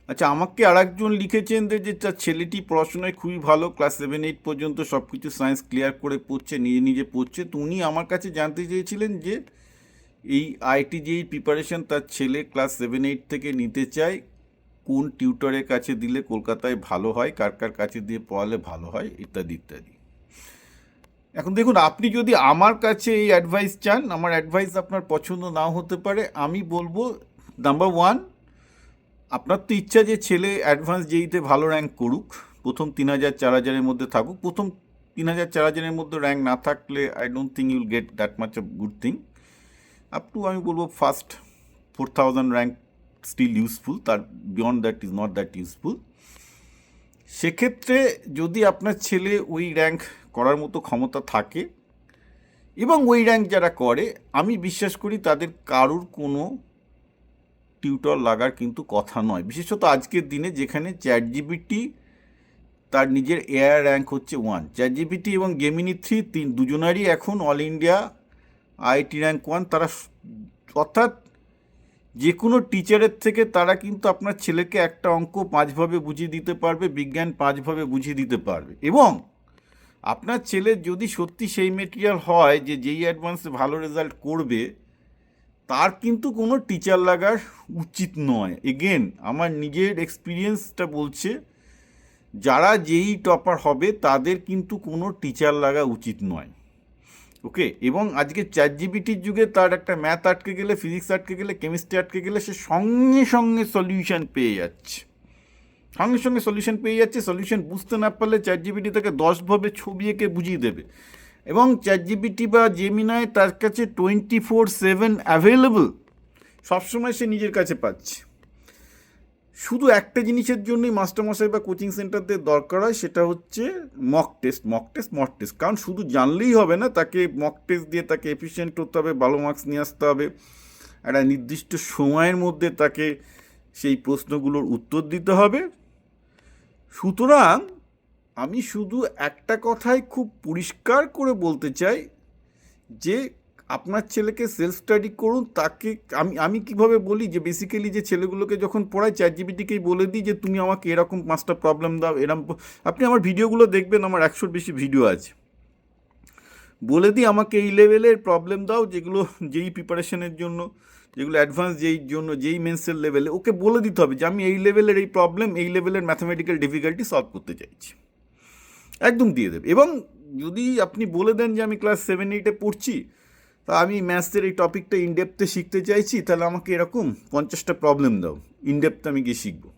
আচ্ছা, আমাকে আরেকজন লিখেছেন যে তার ছেলেটি পড়াশোনায় খুবই ভালো, ক্লাস 7-8 পর্যন্ত সব কিছু সায়েন্স ক্লিয়ার করে পড়ছে, নিজে নিজে পড়ছে। তো উনি আমার কাছে জানতে চেয়েছিলেন যে এই আইটি যেই প্রিপারেশন তার ছেলে ক্লাস 7-8 থেকে নিতে চায়, কোন টিউটরের কাছে দিলে কলকাতায় ভালো হয়, কার কার কাছে দিয়ে পড়ালে ভালো হয়, ইত্যাদি ইত্যাদি। এখন দেখুন, আপনি যদি আমার কাছে এই অ্যাডভাইস চান, আমার অ্যাডভাইস আপনার পছন্দ নাও হতে পারে। আমি বলবো, নাম্বার ওয়ান, আপনার তো ইচ্ছা যে ছেলে অ্যাডভান্স জেইতে ভালো র্যাঙ্ক করুক, প্রথম 3,000-4,000-এর মধ্যে থাকুক। প্রথম 3,000-4,000-এর মধ্যে র্যাঙ্ক না থাকলে I don't think Yule get that much of good thing. Up to আমি বলবো ফার্স্ট 4,000 র্যাঙ্ক স্টিল ইউজফুল, তার beyond that is not that useful. সেক্ষেত্রে যদি আপনার ছেলে ওই র্যাঙ্ক করার মতো ক্ষমতা থাকে, এবং ওই র্যাঙ্ক যারা করে, আমি বিশ্বাস করি তাদের কারুর কোনো টিউটর লাগার কিন্তু কথা নয়। বিশেষত আজকের দিনে যেখানে চ্যাট জিপিটি তার নিজের এআই র্যাঙ্ক হচ্ছে 1, চ্যাট জিপিটি এবং জেমিনি 3 দুজনারই এখন অল ইন্ডিয়া আইআইটি র্যাঙ্ক 1। তারা অর্থাৎ যে কোনো টিচারের থেকে তারা কিন্তু আপনার ছেলেকে একটা অঙ্ক 5ভাবে বুঝিয়ে দিতে পারবে, বিজ্ঞান 5ভাবে বুঝিয়ে দিতে পারবে। এবং আপনার ছেলের যদি সত্যি সেই মেটেরিয়াল হয় যে যেই অ্যাডভান্সে ভালো রেজাল্ট করবে, তার কিন্তু কোনো টিচার লাগার উচিত নয়। এগেন, আমার নিজের এক্সপিরিয়েন্সটা বলছে, যারা যেই টপার হবে তাদের কিন্তু কোনো টিচার লাগা উচিত নয়। ওকে, এবং আজকে চ্যাট জিপিটির যুগে তার একটা ম্যাথ আটকে গেলে, ফিজিক্স আটকে গেলে, কেমিস্ট্রি আটকে গেলে সে সঙ্গে সঙ্গে সলিউশন পেয়ে যাচ্ছে, সঙ্গে সঙ্গে সলিউশন পেয়ে যাচ্ছে। সলিউশন বুঝতে না পারলে চ্যাট জিপিটি তাকে 10ভাবে ছবি এঁকে বুঝিয়ে দেবে। এবং চ্যাট জিপিটি বা জেমিনাই তার কাছে 24/7 অ্যাভেলেবল, সবসময় সে নিজের কাছে পাচ্ছে। শুধু একটা জিনিসের জন্যই মাস্টারমশাই বা কোচিং সেন্টারদের দরকার হয়, সেটা হচ্ছে mock test, mock test, mock test. কারণ শুধু জানলেই হবে না, তাকে মক টেস্ট দিয়ে তাকে এফিশিয়েন্ট হতে হবে, ভালো মার্কস নিয়ে আসতে হবে, একটা নির্দিষ্ট সময়ের মধ্যে তাকে সেই প্রশ্নগুলোর উত্তর দিতে হবে। সুতরাং আমি শুধু একটা কথাই খুব পরিষ্কার করে বলতে চাই যে আপনার ছেলেকে সেলফ স্টাডি করুন। তাকে আমি কীভাবে বলি যে বেসিক্যালি যে ছেলেগুলোকে যখন পড়াই, চ্যাট জিপিটিকেই বলে দিই যে তুমি আমাকে এরকম 5টা প্রবলেম দাও, এরকম। আপনি আমার ভিডিওগুলো দেখবেন, আমার 100-র বেশি ভিডিও আছে। বলে দিই আমাকে এই লেভেলের প্রবলেম দাও, যেগুলো যেই প্রিপারেশনের জন্য, যেগুলো অ্যাডভান্স যেই জন্য, যেই মেন্সের লেভেলে, ওকে বলে দিতে হবে যে আমি এই লেভেলের এই প্রবলেম, এই লেভেলের ম্যাথামেটিক্যাল ডিফিকাল্টি সলভ করতে চাইছি, একদম দিয়ে দেবে। এবং যদি আপনি বলে দেন যে আমি ক্লাস 7-8-এ পড়ছি, তা আমি ম্যাথসের এই টপিকটা ইনডেপথে শিখতে চাইছি, তাহলে আমাকে এরকম 50টা প্রবলেম দাও, ইনডেপথে আমি গিয়ে শিখবো,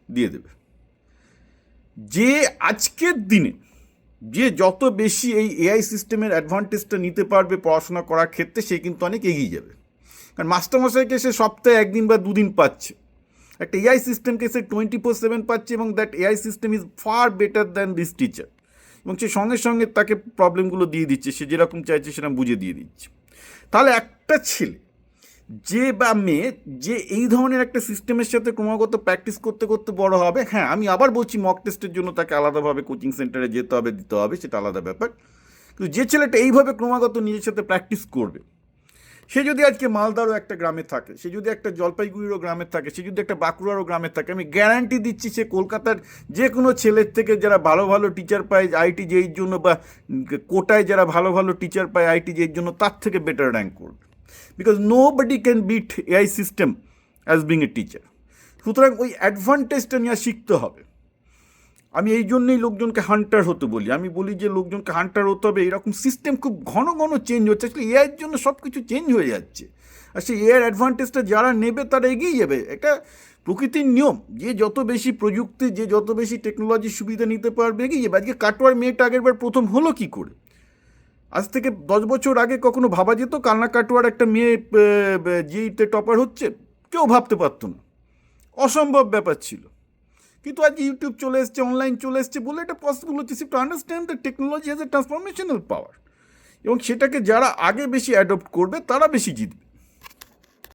দিয়ে দেবে। যে আজকের দিনে যে যত বেশি এই এআই সিস্টেমের অ্যাডভান্টেজটা নিতে পারবে পড়াশোনা করার ক্ষেত্রে, সে কিন্তু অনেক এগিয়ে যাবে। কারণ মাস্টারমশাইকে সে সপ্তাহে 1 দিন বা 2 দিন পাচ্ছে, একটা এআই সিস্টেমকে সে 24/7 পাচ্ছে, এবং that AI system is far better than this teacher. এবং সে সঙ্গে সঙ্গে তাকে প্রবলেমগুলো দিয়ে দিচ্ছে, সে যেরকম চাইছে সেরকম বুঝে দিয়ে দিচ্ছে। তাহলে একটা ছেলে যে বা মেয়ে যে এই ধরনের একটা সিস্টেমের সাথে ক্রমাগত প্র্যাকটিস করতে করতে বড় হবে, হ্যাঁ আমি আবার বলছি মক টেস্টের জন্য তাকে আলাদাভাবে কোচিং সেন্টারে যেতে হবে, দিতে হবে, সেটা আলাদা ব্যাপার। কিন্তু যে ছেলেটা এইভাবে ক্রমাগত নিজের সাথে প্র্যাকটিস করবে, সে যদি আজকে মালদারও একটা গ্রামে থাকে, সে যদি একটা জলপাইগুড়িরও গ্রামে থাকে, সে যদি একটা বাঁকুড়ারও গ্রামে থাকে, আমি গ্যারান্টি দিচ্ছি সে কলকাতার যে কোনো ছেলের থেকে যারা ভালো ভালো টিচার পায় আইটি যেইর জন্য, বা কোটায় যারা ভালো ভালো টিচার পায় আইটি যেইর জন্য, তার থেকে বেটার র্যাঙ্ক করবে। Because nobody can beat AI system as being a teacher. সুতরাং ওই অ্যাডভান্টেজটা নিয়ে শিখতে হবে। আমি এই জন্যই লোকজনকে হান্টার হতে বলি। আমি বলি যে লোকজনকে হান্টার হতে হবে। এরকম সিস্টেম খুব ঘন ঘন চেঞ্জ হচ্ছে, আসলে এআইয়ের জন্য সব কিছু চেঞ্জ হয়ে যাচ্ছে। আর সেই এআইয়ের অ্যাডভান্টেজটা যারা নেবে তারা এগিয়ে যাবে। এটা প্রকৃতির নিয়ম, যে যত বেশি প্রযুক্তি, যে যত বেশি টেকনোলজির সুবিধা নিতে পারবে, এগিয়ে যাবে। আজকে কাটোয়ার মেয়েটা আগের বার প্রথম হলো কী করে? আজ থেকে 10 বছর আগে কখনো ভাবা যেত কালনা কাটোয়ার একটা মেয়ে জিইতে টপার হচ্ছে? কেউ ভাবতে পারতো না, অসম্ভব ব্যাপার ছিল। কিন্তু আজ ইউটিউব চলে এসছে, অনলাইন চলে এসছে বলে এটা পসিবল হচ্ছে। To understand the technology has a transformational power, এবং সেটাকে যারা আগে বেশি অ্যাডপ্ট করবে তারা বেশি জিতবে।